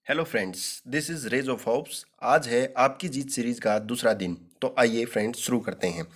Hello friends, this is rays of hopes. आज है आपकी जीत सीरीज का दूसरा दिन। तो आइए फ्रेंड्स शुरू करते हैं।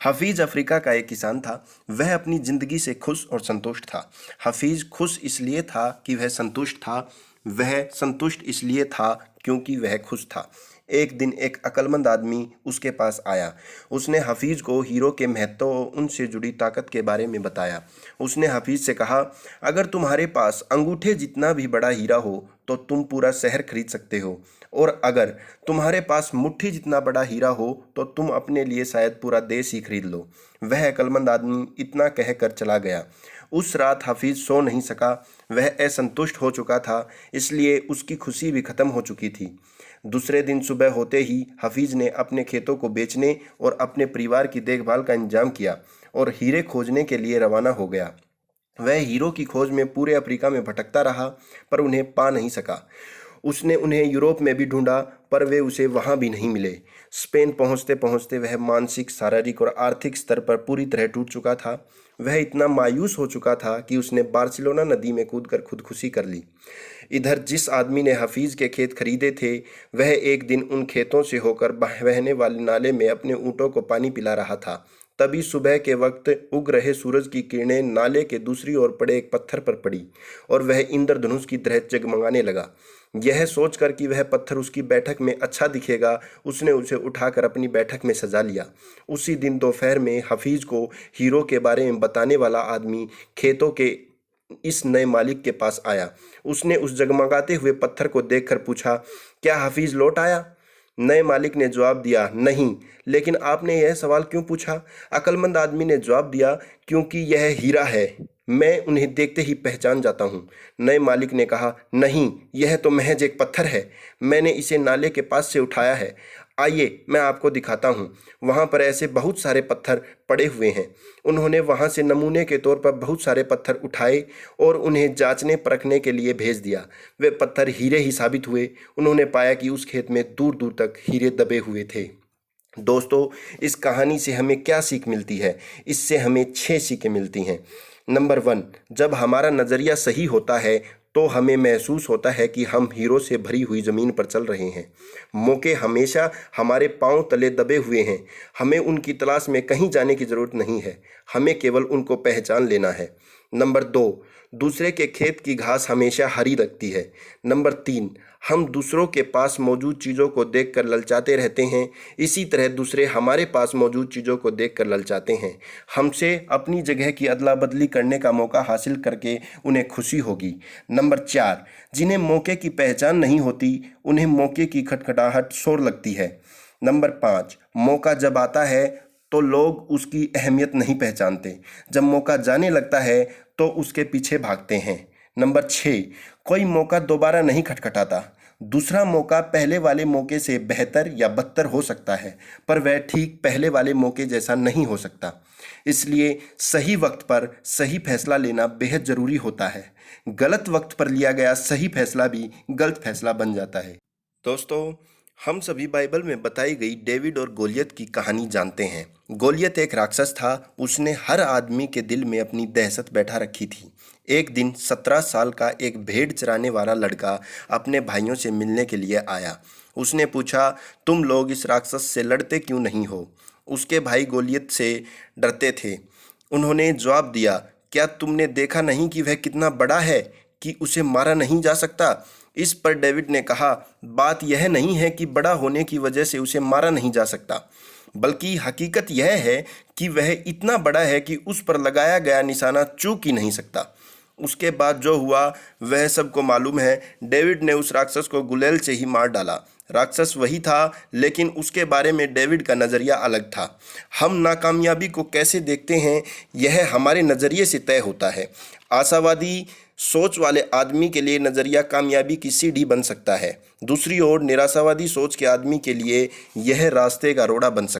हफीज अफ्रीका का एक किसान था। वह अपनी जिंदगी से खुश और संतुष्ट था। हफीज खुश इसलिए था कि वह संतुष्ट था। वह संतुष्ट इसलिए था क्योंकि वह खुश था। एक दिन एक अक्लमंद आदमी उसके पास आया। उसने हफीज को हीरो के महत्व और उनसे जुड़ी ताकत के बारे में बताया। उसने हफीज से कहा, अगर तुम्हारे पास अंगूठे जितना भी बड़ा हीरा हो तो तुम पूरा शहर खरीद सकते हो, और अगर तुम्हारे पास मुट्ठी जितना बड़ा हीरा हो तो तुम अपने लिए शायद पूरा देश ही खरीद लो। वह अक्लमंद आदमी इतना कहकर चला गया। उस रात हफीज सो नहीं सका। वह असंतुष्ट हो चुका था, इसलिए उसकी खुशी भी खत्म हो चुकी थी। दूसरे दिन सुबह होते ही हफीज ने अपने खेतों को बेचने और अपने परिवार की देखभाल का इंतजाम किया और हीरे खोजने के लिए रवाना हो गया। वह हीरो की खोज में पूरे अफ्रीका में भटकता रहा, पर उन्हें पा नहीं सका। उसने उन्हें यूरोप में भी ढूंढा, पर वे उसे वहां भी नहीं मिले। स्पेन पहुंचते पहुंचते वह मानसिक, शारीरिक और आर्थिक स्तर पर पूरी तरह टूट चुका था। वह इतना मायूस हो चुका था कि उसने बार्सिलोना नदी में कूदकर खुदकुशी कर ली। इधर जिस आदमी ने हफीज के खेत खरीदे थे, वह एक दिन उन खेतों से होकर बहने वाले नाले में अपने ऊँटों को पानी पिला रहा था। तभी सुबह के वक्त उग रहे सूरज की किरणें नाले के दूसरी ओर पड़े एक पत्थर पर पड़ी और वह इंद्रधनुष की तरह जगमगाने लगा। यह सोचकर कि वह पत्थर उसकी बैठक में अच्छा दिखेगा, उसने उसे उठाकर अपनी बैठक में सजा लिया। उसी दिन दोपहर में हफीज को हीरो के बारे में बताने वाला आदमी खेतों के इस नए मालिक के पास आया। उसने उस जगमगाते हुए पत्थर को देखकर पूछा, क्या हफीज लौट आया? नए मालिक ने जवाब दिया, नहीं। लेकिन आपने यह सवाल क्यों पूछा? अक्लमंद आदमी ने जवाब दिया, क्योंकि यह हीरा है, मैं उन्हें देखते ही पहचान जाता हूँ। नए मालिक ने कहा, नहीं, यह तो महज एक पत्थर है। मैंने इसे नाले के पास से उठाया है। आइए मैं आपको दिखाता हूँ। वहाँ पर ऐसे बहुत सारे पत्थर पड़े हुए हैं। उन्होंने वहाँ से नमूने के तौर पर बहुत सारे पत्थर उठाए और उन्हें जांचने परखने के लिए भेज दिया। वे पत्थर हीरे ही साबित हुए। उन्होंने पाया कि उस खेत में दूर दूर तक हीरे दबे हुए थे। दोस्तों, इस कहानी से हमें क्या सीख मिलती है? इससे हमें 6 सीखें मिलती हैं। नंबर 1, जब हमारा नज़रिया सही होता है तो हमें महसूस होता है कि हम हीरो से भरी हुई ज़मीन पर चल रहे हैं। मौके हमेशा हमारे पांव तले दबे हुए हैं। हमें उनकी तलाश में कहीं जाने की ज़रूरत नहीं है, हमें केवल उनको पहचान लेना है। नंबर 2, दूसरे के खेत की घास हमेशा हरी लगती है। नंबर 3, हम दूसरों के पास मौजूद चीज़ों को देखकर ललचाते रहते हैं, इसी तरह दूसरे हमारे पास मौजूद चीज़ों को देखकर ललचाते हैं। हमसे अपनी जगह की अदला बदली करने का मौका हासिल करके उन्हें खुशी होगी। नंबर 4, जिन्हें मौके की पहचान नहीं होती, उन्हें मौके की खटखटाहट शोर लगती है। नंबर 5, मौका जब आता है तो लोग उसकी अहमियत नहीं पहचानते। जब मौका जाने लगता है तो उसके पीछे भागते हैं। नंबर 6, कोई मौका दोबारा नहीं खटखटाता। दूसरा मौका पहले वाले मौके से बेहतर या बदतर हो सकता है, पर वह ठीक पहले वाले मौके जैसा नहीं हो सकता। इसलिए सही वक्त पर सही फैसला लेना बेहद ज़रूरी होता है। गलत वक्त पर लिया गया सही फैसला भी गलत फैसला बन जाता है। दोस्तों, हम सभी बाइबल में बताई गई डेविड और गोलियत की कहानी जानते हैं। गोलियत एक राक्षस था। उसने हर आदमी के दिल में अपनी दहशत बैठा रखी थी। एक दिन 17 साल का एक भेड़ चराने वाला लड़का अपने भाइयों से मिलने के लिए आया। उसने पूछा, तुम लोग इस राक्षस से लड़ते क्यों नहीं हो? उसके भाई गोलियत से डरते थे। उन्होंने जवाब दिया, क्या तुमने देखा नहीं कि वह कितना बड़ा है कि उसे मारा नहीं जा सकता? इस पर डेविड ने कहा, बात यह नहीं है कि बड़ा होने की वजह से उसे मारा नहीं जा सकता, बल्कि हकीकत यह है कि वह इतना बड़ा है कि उस पर लगाया गया निशाना चूक ही नहीं सकता। उसके बाद जो हुआ वह सबको मालूम है। डेविड ने उस राक्षस को गुलेल से ही मार डाला। राक्षस वही था, लेकिन उसके बारे में डेविड का नज़रिया अलग था। हम नाकामयाबी को कैसे देखते हैं, यह हमारे नज़रिए से तय होता है। आशावादी सोच वाले आदमी के लिए नज़रिया कामयाबी की सीढ़ी बन सकता है। दूसरी ओर निराशावादी सोच के आदमी के लिए यह रास्ते का रोड़ा बन सकता है।